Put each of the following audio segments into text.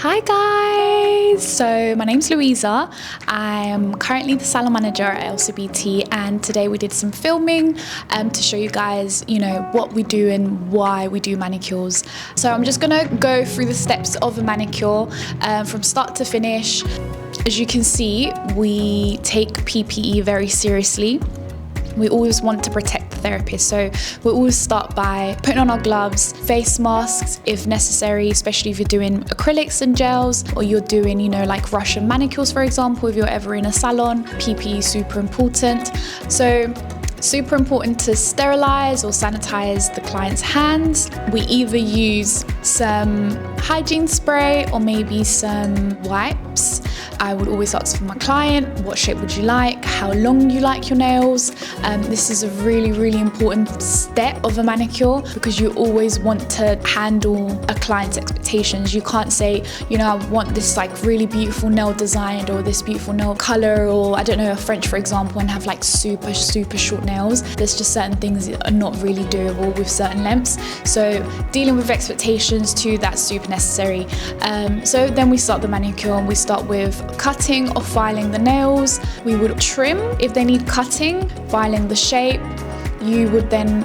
Hi guys! So my name's Louisa. I am currently the salon manager at LCBT, and today we did some filming to show you guys, what we do and why we do manicures. So I'm just gonna go through the steps of a manicure from start to finish. As you can see, we take PPE very seriously. We always want to protect the therapist, so we always start by putting on our gloves, face masks if necessary, especially if you're doing acrylics and gels, or you're doing, like Russian manicures, for example, if you're ever in a salon. PPE is super important. So super important to sterilize or sanitize the client's hands. We either use some hygiene spray or maybe some wipes. I would always ask for my client, what shape would you like, how long you like your nails. This is a really, really important step of a manicure because you always want to handle a client's expectations. You can't say, I want this really beautiful nail designed or this beautiful nail color, or I don't know, a French for example, and have super, super short nails. There's just certain things that are not really doable with certain lengths. So dealing with expectations too, that's super necessary. So then we start the manicure and we start with cutting or filing the nails. We would trim if they need cutting, filing the shape. You would then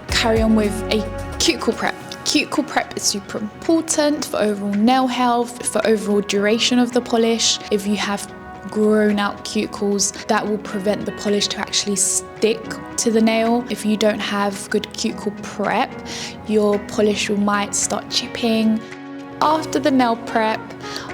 carry on with a cuticle prep. Cuticle prep is super important for overall nail health, for overall duration of the polish. If you have grown out cuticles, that will prevent the polish to actually stick to the nail. If you don't have good cuticle prep, your polish might start chipping. After the nail prep,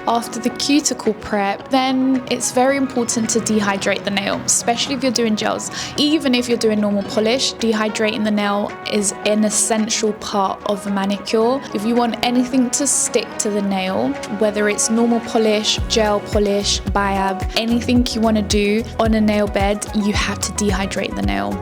after the cuticle prep, then it's very important to dehydrate the nail, especially if you're doing gels. Even if you're doing normal polish, dehydrating the nail is an essential part of a manicure. If you want anything to stick to the nail, whether it's normal polish, gel polish, biab, anything you want to do on a nail bed, you have to dehydrate the nail.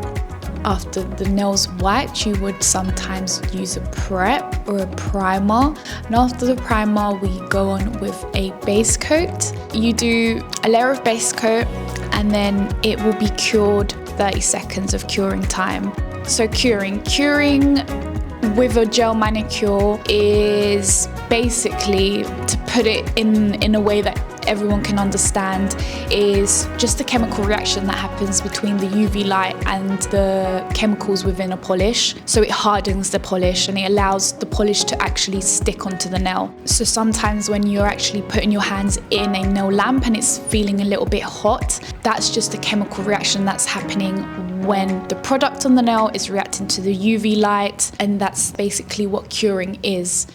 After the nail's wiped, you would sometimes use a prep or a primer. And after the primer, we go on with a base coat. You do a layer of base coat and then it will be cured, 30 seconds of curing time. So curing with a gel manicure is basically, to put it in a way that everyone can understand, is just a chemical reaction that happens between the UV light and the chemicals within a polish. So it hardens the polish and it allows the polish to actually stick onto the nail. So sometimes when you're actually putting your hands in a nail lamp and it's feeling a little bit hot, that's just a chemical reaction that's happening when the product on the nail is reacting to the UV light, and that's basically what curing is.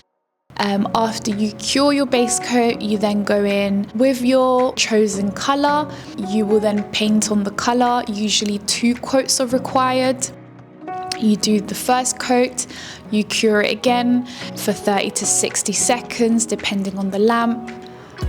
After you cure your base coat, you then go in with your chosen color. You will then paint on the color. Usually 2 coats are required. You do the first coat, you cure it again for 30 to 60 seconds, depending on the lamp.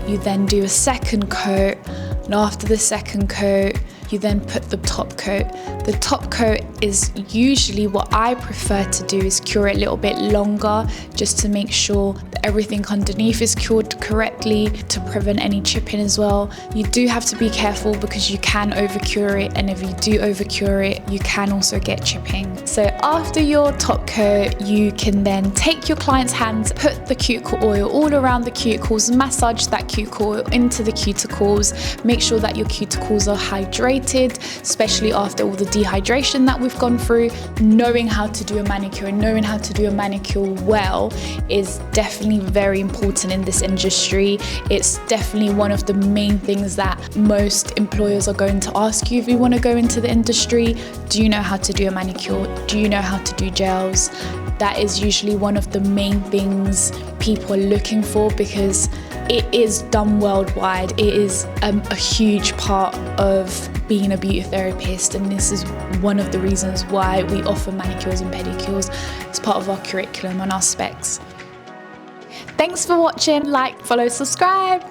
You then do a second coat, and after the second coat, you then put the top coat. The top coat is usually what I prefer to do, is cure it a little bit longer, just to make sure that everything underneath is cured correctly, to prevent any chipping as well. You do have to be careful because you can over-cure it, and if you do over-cure it, you can also get chipping. So after your top coat, you can then take your client's hands, put the cuticle oil all around the cuticles, massage that cuticle oil into the cuticles, make sure that your cuticles are hydrated, especially after all the dehydration that we've gone through. Knowing how to do a manicure and knowing how to do a manicure well is definitely very important in this industry. It's definitely one of the main things that most employers are going to ask you if you want to go into the industry. Do you know how to do a manicure? Do you know how to do gels? That is usually one of the main things people are looking for, because it is done worldwide. It is a huge part of being a beauty therapist, and this is one of the reasons why we offer manicures and pedicures as part of our curriculum and our specs. Thanks for watching. Like, follow, subscribe.